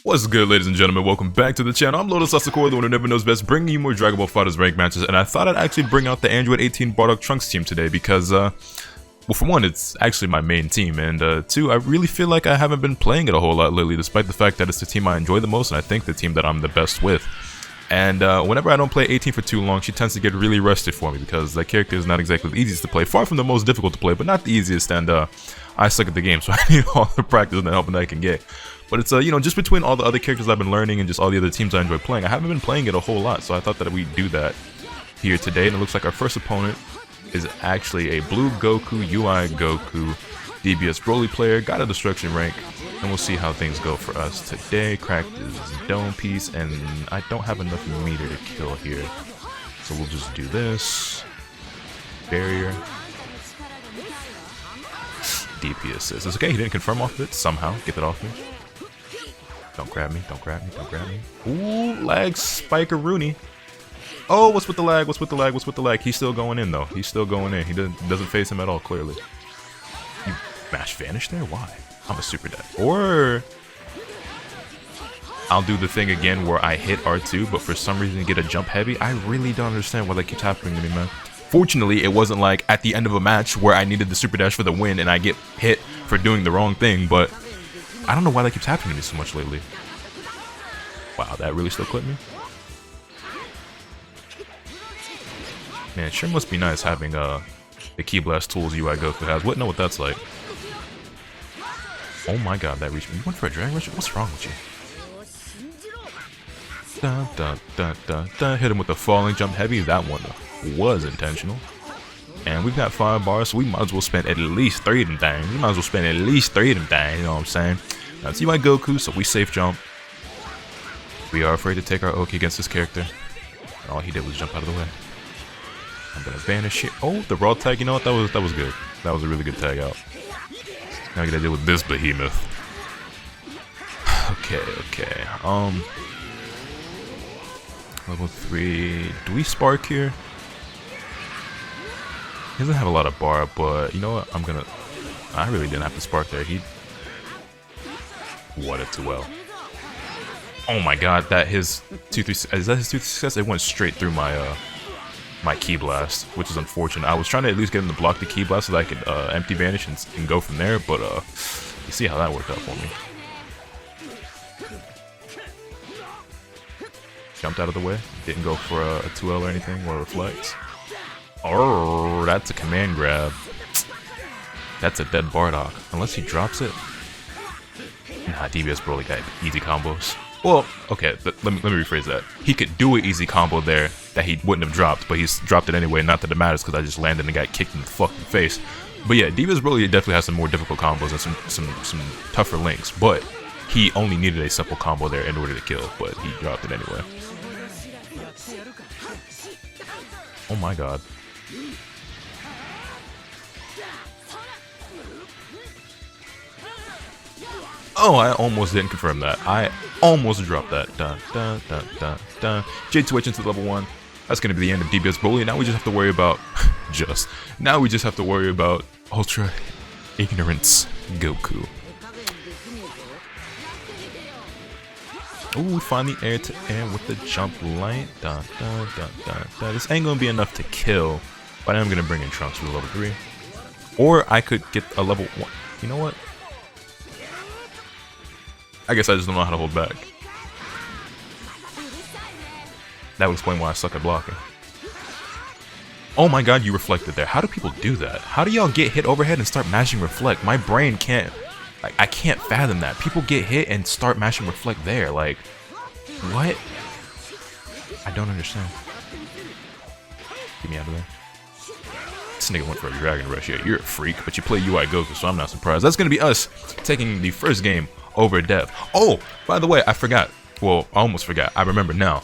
What's good, ladies and gentlemen? Welcome back to the channel. I'm LotusAsakura, the one who never knows best, bringing you more Dragon Ball FighterZ rank matches, and I thought I'd actually bring out the Android 18 Bardock Trunks team today because, well, for one, it's actually my main team, and two, I really feel like I haven't been playing it a whole lot lately, despite the fact that it's the team I enjoy the most, and I think the team that I'm the best with. And whenever I don't play 18 for too long, she tends to get really rusted for me because that character is not exactly the easiest to play, far from the most difficult to play, but not the easiest, and I suck at the game, so I need all the practice and help that I can get. But it's, you know, just between all the other characters I've been learning and just all the other teams I enjoy playing, I haven't been playing it a whole lot, so I thought that we'd do that here today. And it looks like our first opponent is actually a blue Goku, UI Goku, DBS Broly player, got a destruction rank, and we'll see how things go for us today. Cracked his dome piece, and I don't have enough meter to kill here, so we'll just do this. Barrier. DP assist. It's okay, he didn't confirm off of it, somehow. Get that off me. Don't grab me, don't grab me, don't grab me. Ooh, lag Spiker-Rooney. Oh, what's with the lag? What's with the lag? What's with the lag? He's still going in, though. He's still going in. He doesn't face him at all, clearly. You mash vanish there? Why? I'm a super dead. Or I'll do the thing again where I hit R2, but for some reason get a jump heavy. I really don't understand why that keeps happening to me, man. Fortunately, it wasn't like at the end of a match where I needed the super dash for the win and I get hit for doing the wrong thing, but I don't know why that keeps happening to me so much lately. Wow, that really still clipped me? Man, it sure must be nice having the Ki Blast tools UI Goku has. What? Know what that's like. Oh my god, that reached me. You went for a Dragon Rush? What's wrong with you? Dun, dun, dun, dun, dun. Hit him with the falling jump heavy. That one was intentional. And we've got 5 bars, so we might as well spend at least 3 of them things. We might as well spend at least 3 of them things, you know what I'm saying? Now it's UI Goku, so we safe jump. We are afraid to take our Oki against this character. And all he did was jump out of the way. I'm gonna vanish it. Oh, the raw tag, you know what? That was good. That was a really good tag out. Now I gotta deal with this behemoth. Okay. Level 3. Do we spark here? He doesn't have a lot of bar, but you know what? I really didn't have to spark there. He won it too well. Oh my god, that his 2-3, is that his 2-3 success? It went straight through my my Ki Blast, which is unfortunate. I was trying to at least get him to block the Ki Blast so that I could empty vanish and go from there, but you see how that worked out for me. Jumped out of the way, didn't go for a 2L or anything, or reflects. Oh, that's a command grab. That's a dead Bardock. Unless he drops it. Nah, DBS Broly got easy combos. Well, okay, let me rephrase that. He could do an easy combo there that he wouldn't have dropped, but he's dropped it anyway. Not that it matters because I just landed and got kicked in the fucking face. But yeah, DBS Broly definitely has some more difficult combos and some tougher links. But he only needed a simple combo there in order to kill, but he dropped it anyway. Oh my god. Oh, I almost didn't confirm that. I almost dropped that. Dun, dun, dun, dun, dun. J2H into level 1. That's going to be the end of DBS Broly. Now we just have to worry about... Now we just have to worry about Ultra Ignorance Goku. Oh, we find the air to air with the jump light. Dun, dun, dun, dun, dun. This ain't going to be enough to kill, but I'm going to bring in Trunks for level 3. Or I could get a level 1. You know what? I guess I just don't know how to hold back. That would explain why I suck at blocking. Oh my god, you reflected there. How do people do that? How do y'all get hit overhead and start mashing reflect? My brain can't... Like, I can't fathom that. People get hit and start mashing reflect there. Like, what? I don't understand. Get me out of there. This nigga went for a Dragon Rush. Yeah, you're a freak, but you play UI Goku, so I'm not surprised. That's gonna be us taking the first game over Dev. Oh, by the way, I forgot. Well, I almost forgot. I remember now.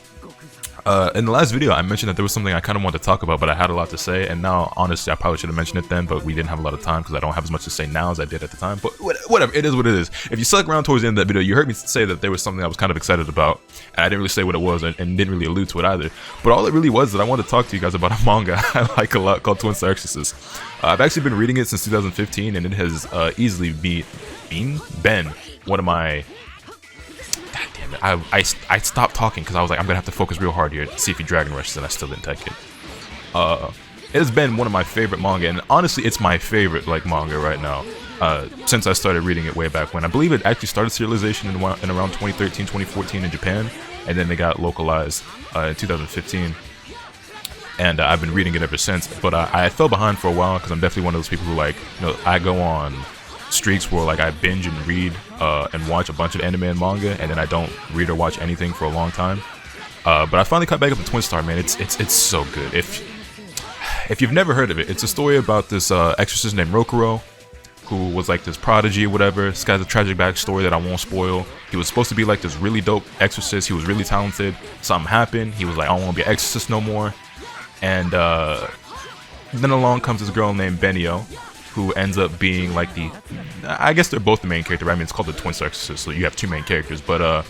In the last video, I mentioned that there was something I kind of wanted to talk about, but I had a lot to say, and now, honestly, I probably should have mentioned it then, but we didn't have a lot of time because I don't have as much to say now as I did at the time, but whatever, it is what it is. If you stuck around towards the end of that video, you heard me say that there was something I was kind of excited about, and I didn't really say what it was, and didn't really allude to it either, but all it really was that I wanted to talk to you guys about a manga I like a lot called Twin Star Exorcist. I've actually been reading it since 2015, and it has easily been one of my... God damn it. I stopped talking because I was like, I'm gonna have to focus real hard here to see if he Dragon Rushes, and I still didn't take it. It has been one of my favorite manga, and honestly, it's my favorite like manga right now. Since I started reading it way back when. I believe it actually started serialization in around 2013, 2014 in Japan, and then they got localized in 2015. And I've been reading it ever since. But I fell behind for a while because I'm definitely one of those people who, like, you know, I go on streaks where like I binge and read and watch a bunch of anime and manga, and then I don't read or watch anything for a long time. But I finally caught back up to Twin Star, man. It's so good. If you've never heard of it, it's a story about this exorcist named Rokuro, who was like this prodigy or whatever. This guy's a tragic backstory that I won't spoil. He was supposed to be like this really dope exorcist. He was really talented. Something happened. He was like, I don't want to be an exorcist no more. And then along comes this girl named Benio, who ends up being like I guess they're both the main character, right? I mean, it's called the Twin Star Exorcist, so you have two main characters. But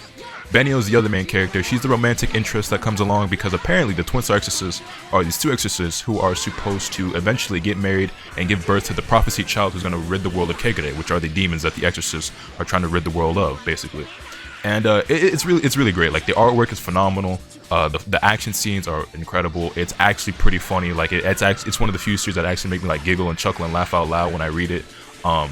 Benio's the other main character. She's the romantic interest that comes along because apparently the Twin Star Exorcists are these two exorcists who are supposed to eventually get married and give birth to the prophesied child who's going to rid the world of Kegare, which are the demons that the exorcists are trying to rid the world of, basically. And it's really great. Like, the artwork is phenomenal. The action scenes are incredible. It's actually pretty funny. Like, it's one of the few series that actually make me like giggle and chuckle and laugh out loud when I read it. And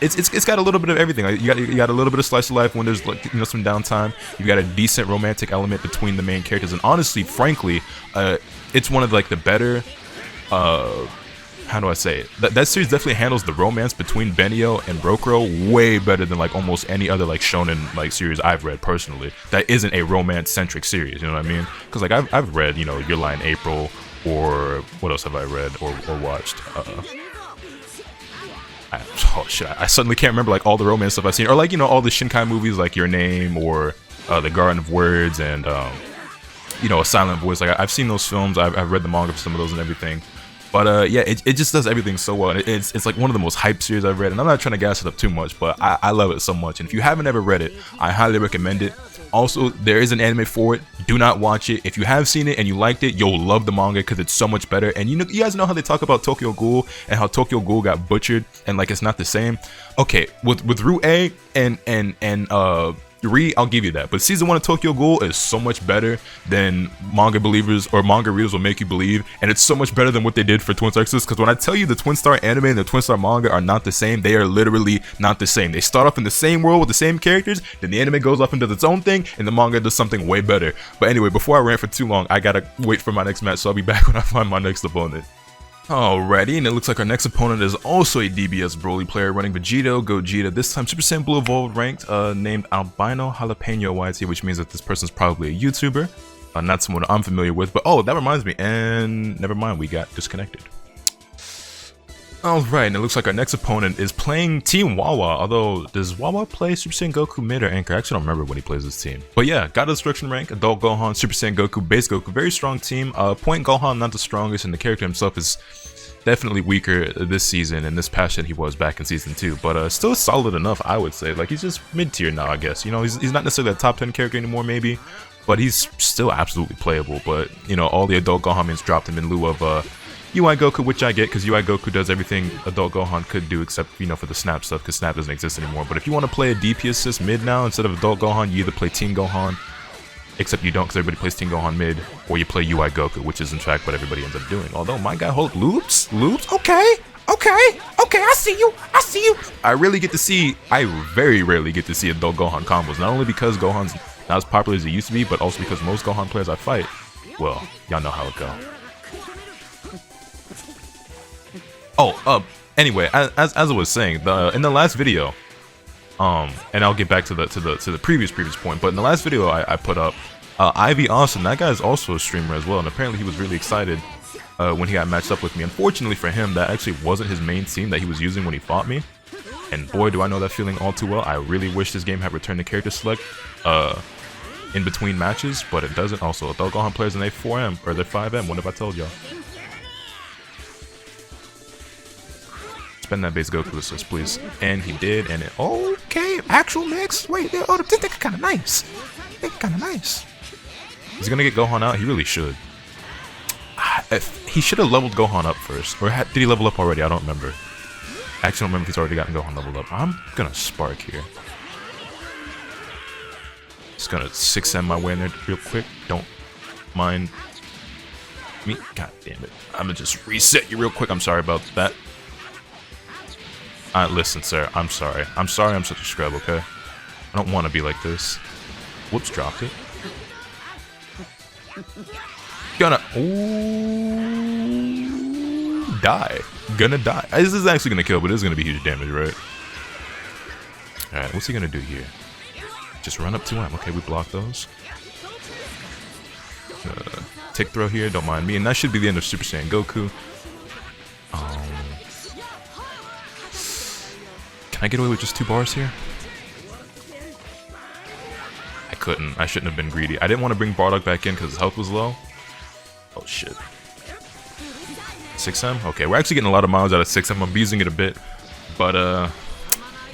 it's got a little bit of everything. Like, you got a little bit of slice of life when there's, like, you know, some downtime. You've got a decent romantic element between the main characters, and honestly, frankly, it's one of like the better. How do I say it? That series definitely handles the romance between Benio and Rokuro way better than like almost any other like shonen like series I've read personally. That isn't a romance centric series. You know what I mean? Because like I've read, you know, Your Lie in April, or what else have I read or watched? Oh shit! I suddenly can't remember like all the romance stuff I've seen, or like, you know, all the Shinkai movies like Your Name or The Garden of Words and you know, A Silent Voice. Like, I've seen those films. I've read the manga for some of those and everything. But yeah, it just does everything so well. And it's like one of the most hyped series I've read, and I'm not trying to gas it up too much, but I love it so much. And if you haven't ever read it, I highly recommend it. Also, there is an anime for it. Do not watch it. If you have seen it and you liked it, you'll love the manga because it's so much better. And you guys know how they talk about Tokyo Ghoul and how Tokyo Ghoul got butchered and like it's not the same. Okay, with Rue and Ri, I'll give you that. But season 1 of Tokyo Ghoul is so much better than manga believers or manga readers will make you believe, and it's so much better than what they did for Twin Star Exorcist. Because when I tell you the Twin Star anime and the Twin Star manga are not the same, they are literally not the same. They start off in the same world with the same characters, then the anime goes off and does its own thing, and the manga does something way better. But anyway, before I rant for too long, I gotta wait for my next match, so I'll be back when I find my next opponent. Alrighty, and it looks like our next opponent is also a DBS Broly player running Gogeta, this time Super Saiyan Blue Evolved ranked, named Albino Jalapeno YT, which means that this person's probably a YouTuber, not someone I'm familiar with, but oh, that reminds me, and never mind, we got disconnected. Alright, and it looks like our next opponent is playing Team Wawa, although does Wawa play Super Saiyan Goku mid or anchor? I actually don't remember when he plays this team. But yeah, got a destruction rank, Adult Gohan, Super Saiyan Goku, Base Goku, very strong team. Point Gohan not the strongest, and the character himself is definitely weaker this season and this past than he was back in season 2, but still solid enough, I would say. Like, he's just mid-tier now, I guess. You know, he's not necessarily a top 10 character anymore, maybe, but he's still absolutely playable. But, you know, all the Adult Gohan means dropped him in lieu of UI Goku, which I get, because UI Goku does everything Adult Gohan could do, except, you know, for the Snap stuff, because Snap doesn't exist anymore. But if you want to play a DP assist mid now, instead of Adult Gohan, you either play Teen Gohan, except you don't, because everybody plays Teen Gohan mid, or you play UI Goku, which is in fact what everybody ends up doing. Although my guy hold loops, okay, I see you. I very rarely get to see Adult Gohan combos, not only because Gohan's not as popular as he used to be, but also because most Gohan players I fight, well, y'all know how it go. Oh, anyway, as I was saying, in the last video, and I'll get back to the previous point, but in the last video I put up, Ivy Austin, that guy is also a streamer as well, and apparently he was really excited when he got matched up with me. Unfortunately for him, that actually wasn't his main team that he was using when he fought me, and boy do I know that feeling all too well. I really wish this game had returned to character select in between matches, but it doesn't. Also, Adult Gohan players in A4M, or they're 5M, what have I told y'all? Spend that base Goku assist, please. And he did, and it, okay, actual mix. Wait, oh, this thing kind of nice. He's gonna get Gohan out. He really should. He should have leveled Gohan up first, or did he level up already? I don't remember. I actually don't remember if he's already gotten Gohan leveled up. I'm gonna spark here. Just gonna 6M my way in there real quick. Don't mind me. God damn it. I'm gonna just reset you real quick. I'm sorry about that. Listen, sir. I'm sorry. I'm sorry I'm such a scrub, okay? I don't want to be like this. Whoops, dropped it. Gonna... Ooh, die. Gonna die. This is actually gonna kill, but it is gonna be huge damage, right? Alright, what's he gonna do here? Just run up to him. Okay, we block those. Tick throw here, don't mind me. And that should be the end of Super Saiyan Goku. Can I get away with just 2 bars here? I couldn't. I shouldn't have been greedy. I didn't want to bring Bardock back in because his health was low. Oh shit. 6M? Okay, we're actually getting a lot of miles out of 6M. I'm abusing it a bit. But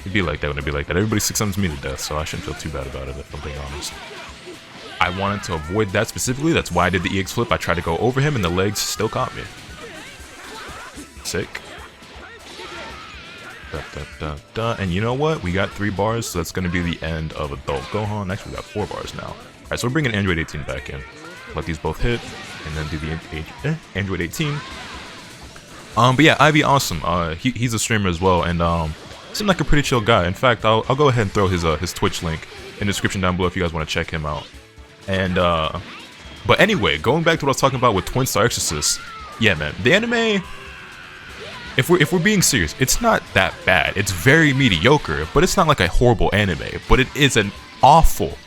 it'd be like that when it'd be like that. Everybody 6M's me to death, so I shouldn't feel too bad about it if I'm being honest. I wanted to avoid that specifically. That's why I did the EX flip. I tried to go over him and the legs still caught me. Sick. And you know what? We got 3 bars, so that's going to be the end of Adult Gohan. Actually, we got 4 bars now. Alright, so we're bringing Android 18 back in. Let these both hit, and then do the Android 18. But yeah, Ivy awesome. He's a streamer as well, and seemed like a pretty chill guy. In fact, I'll go ahead and throw his Twitch link in the description down below if you guys want to check him out. And but anyway, going back to what I was talking about with Twin Star Exorcist, yeah, man, the anime. If we're being serious, it's not that bad. It's very mediocre, but it's not like a horrible anime. But it is an awful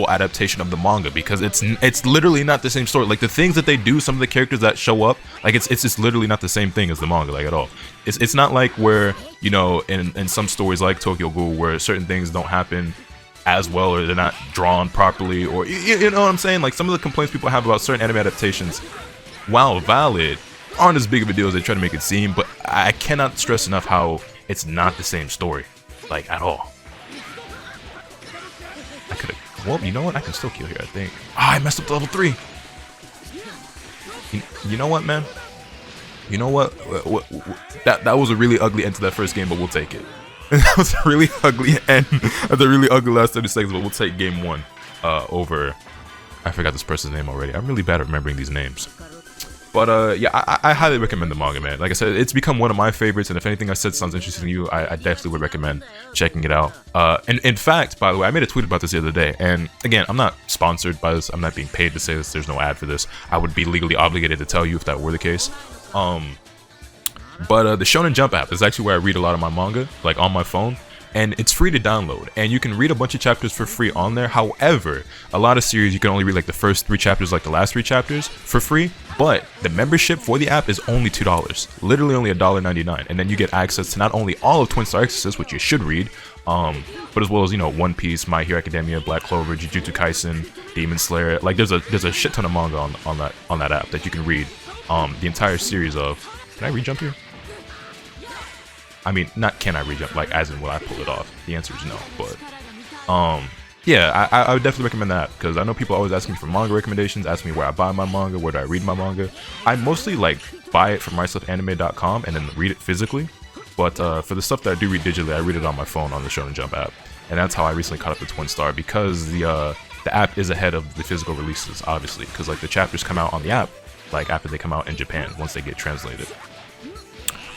adaptation of the manga because it's literally not the same story. Like the things that they do, some of the characters that show up, like it's just literally not the same thing as the manga, like at all. It's not like where, you know, in some stories like Tokyo Ghoul where certain things don't happen as well or they're not drawn properly, or you know what I'm saying? Like some of the complaints people have about certain anime adaptations, while valid, aren't as big of a deal as they try to make it seem, but I cannot stress enough how it's not the same story, like at all. I could have, well, you know what? I can still kill here, I think. Ah, I messed up to level 3. You know what, man? You know what? That was a really ugly end to that first game, but we'll take it. That was a really ugly end of the really ugly last 30 seconds, but we'll take game 1 over. I forgot this person's name already. I'm really bad at remembering these names. But yeah, I highly recommend the manga, man. Like I said, it's become one of my favorites, and if anything I said sounds interesting to you, I definitely would recommend checking it out. And in fact, by the way, I made a tweet about this the other day, and again, I'm not sponsored by this. I'm not being paid to say this. There's no ad for this. I would be legally obligated to tell you if that were the case. But the Shonen Jump app is actually where I read a lot of my manga, like on my phone. And it's free to download, and you can read a bunch of chapters for free on there. However, a lot of series you can only read like the first 3 chapters, like the last 3 chapters for free. But the membership for the app is only $2, literally only $1.99, and then you get access to not only all of Twin Star Exorcist, which you should read, but as well as, you know, One Piece, My Hero Academia, Black Clover, Jujutsu Kaisen, Demon Slayer. Like there's a shit ton of manga on that app that you can read the entire series of. Can I re-jump here? I mean, not can I re-jump, like as in will I pull it off? The answer is no, but yeah, I would definitely recommend that because I know people always ask me for manga recommendations, ask me where I buy my manga, where do I read my manga. I mostly like buy it from myselfanime.com and then read it physically, but for the stuff that I do read digitally, I read it on my phone on the Shonen Jump app, and that's how I recently caught up to Twin Star because the app is ahead of the physical releases, obviously, because like the chapters come out on the app like after they come out in Japan once they get translated.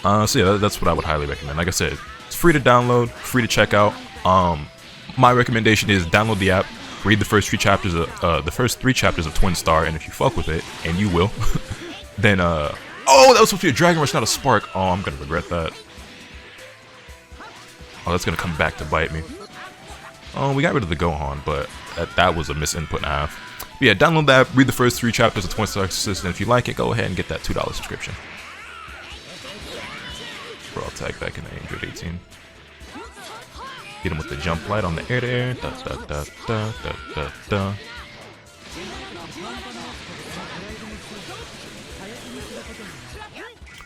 So yeah, that's what I would highly recommend. Like I said, it's free to download, free to check out. My recommendation is download the app, read the first 3 chapters of Twin Star, and if you fuck with it, and you will, then oh, that was supposed to be a Dragon Rush, not a Spark. Oh, I'm gonna regret that. Oh, that's gonna come back to bite me. Oh, we got rid of the Gohan, but that was a misinput and a half. But yeah, download the app, read the first 3 chapters of Twin Star Exorcist, and if you like it, go ahead and get that $2 subscription. I'll tag back in the Android 18. Hit him with the jump light on the air to air. Da, da, da, da, da, da, da.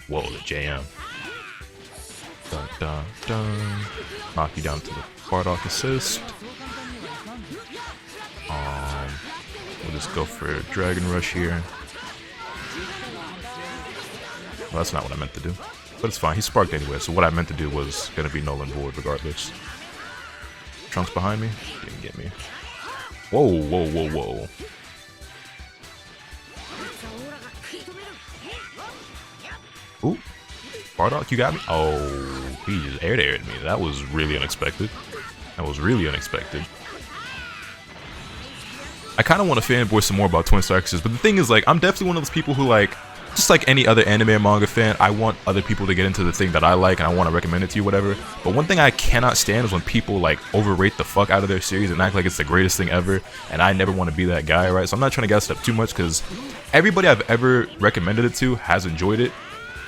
Whoa, the JM. Da, da, da. Knock you down to the Bardock assist. We'll just go for Dragon Rush here. Well, that's not what I meant to do. But it's fine, he sparked anyway, so what I meant to do was gonna be null and void regardless. Trunks behind me? Didn't get me. Whoa, whoa, whoa, whoa. Ooh. Bardock, you got me? Oh, he just aired me. That was really unexpected. That was really unexpected. I kind of want to fanboy some more about Twin Star Exorcist, but the thing is, like, I'm definitely one of those people who, like, just like any other anime or manga fan, I want other people to get into the thing that I like and I want to recommend it to you, whatever. But one thing I cannot stand is when people, like, overrate the fuck out of their series and act like it's the greatest thing ever, and I never want to be that guy, right? So I'm not trying to gas it up too much, because everybody I've ever recommended it to has enjoyed it.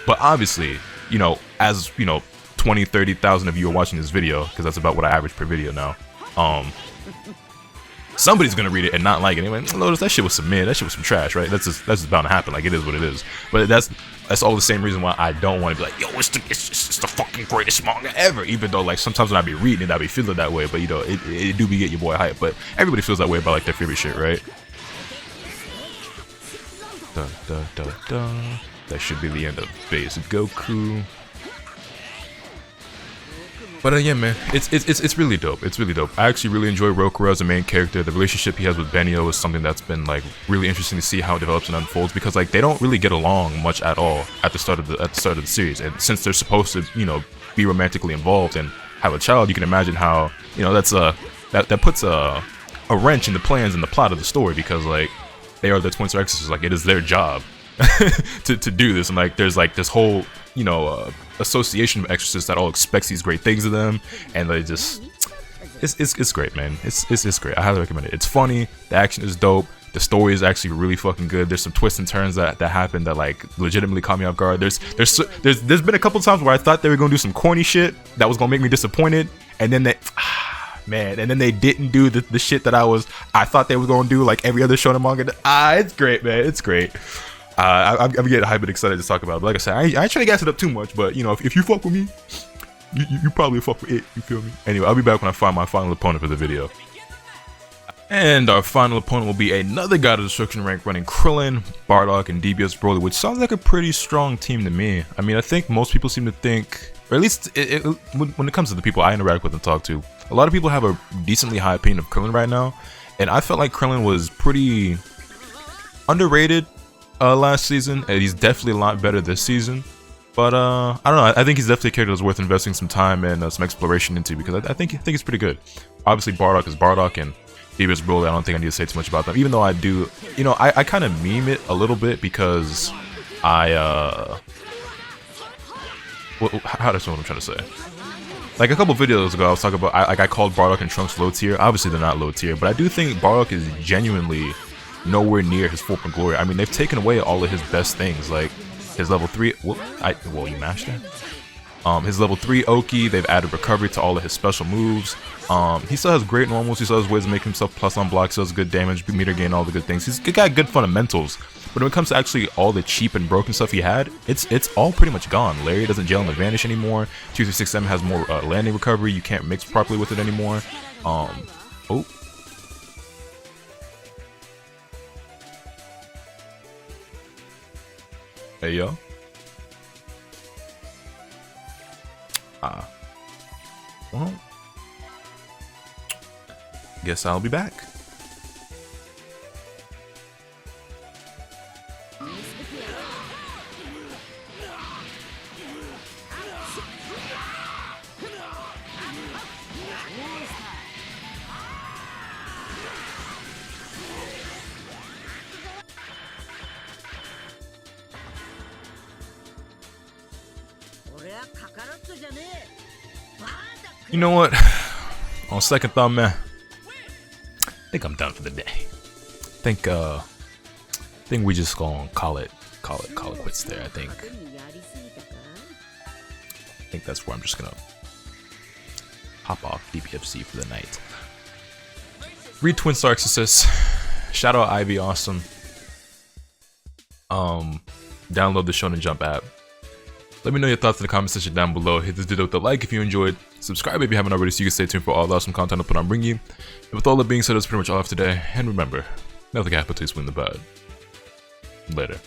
But obviously, you know, as, you know, 20, 30,000 of you are watching this video, because that's about what I average per video now, somebody's gonna read it and not like it anyway. Lotus, that shit was some mid, that shit was some trash, right? That's just bound to happen. Like, it is what it is. But that's all the same reason why I don't want to be like, yo, it's the fucking greatest manga ever. Even though, like, sometimes when I be reading it, I be feeling that way. But you know, it do be get your boy hype. But everybody feels that way about, like, their favorite shit, right? Dun, dun, dun, dun. That should be the end of BBS Goku. But yeah, man, it's really dope. It's really dope. I actually really enjoy Rokuro as a main character. The relationship he has with Benio is something that's been, like, really interesting to see how it develops and unfolds, because, like, they don't really get along much at all at the start of the series. And since they're supposed to, you know, be romantically involved and have a child, you can imagine how, you know, that puts a wrench in the plans and the plot of the story, because, like, they are the Twin Star Exorcists. Like, it is their job to do this, and, like, there's, like, this whole, you know, association of exorcists that all expects these great things of them, and they just, it's great, man. It's great. I highly recommend it. It's funny, the action is dope, the story is actually really fucking good. There's some twists and turns that happen that, like, legitimately caught me off guard. There's been a couple times where I thought they were gonna do some corny shit that was gonna make me disappointed, and then they and then they didn't do the shit that I thought they were gonna do, like every other shonen manga. It's great, man. It's great. I'm getting hyped and excited to talk about it. But like I said, I ain't trying to gas it up too much, but, you know, if you fuck with me, you probably fuck with it, you feel me? Anyway, I'll be back when I find my final opponent for the video. And our final opponent will be another God of Destruction rank running Krillin, Bardock, and DBS Broly, which sounds like a pretty strong team to me. I mean, I think most people seem to think, or at least when it comes to the people I interact with and talk to, a lot of people have a decently high opinion of Krillin right now, and I felt like Krillin was pretty underrated last season, and he's definitely a lot better this season. But I don't know, I think he's definitely a character that's worth investing some time and some exploration into, because I think he's pretty good. Obviously, Bardock is Bardock, and DBS Broly, I don't think I need to say too much about them, even though I do, you know, I kind of meme it a little bit, because how that's what I'm trying to say. Like, a couple videos ago, I was talking about, I called Bardock and Trunks low tier. Obviously, they're not low tier, but I do think Bardock is genuinely nowhere near his full glory. I mean, they've taken away all of his best things, like his level 3. Well, you mashed it. His level 3 Oki. They've added recovery to all of his special moves. He still has great normals. He still has ways to make himself plus on block. Still has good damage, meter gain, all the good things. He's got good fundamentals. But when it comes to actually all the cheap and broken stuff he had, it's all pretty much gone. Larry doesn't gel in the vanish anymore. 2367 has more landing recovery. You can't mix properly with it anymore. Oh. Hey, yo. Well, guess I'll be back. You know what? On second thought, man, I think I'm done for the day. I think we just gonna call it quits there. I think that's where I'm just gonna hop off DPFC for the night. Read Twin Star Exorcist. Shout out Ivy, awesome. Download the Shonen Jump app. Let me know your thoughts in the comment section down below. Hit this video with a like if you enjoyed. Subscribe if you haven't already so you can stay tuned for all the awesome content I'll put on bringing you. And with all that being said, that's pretty much all I have today. And remember, nothing happens to you in the bad. Later.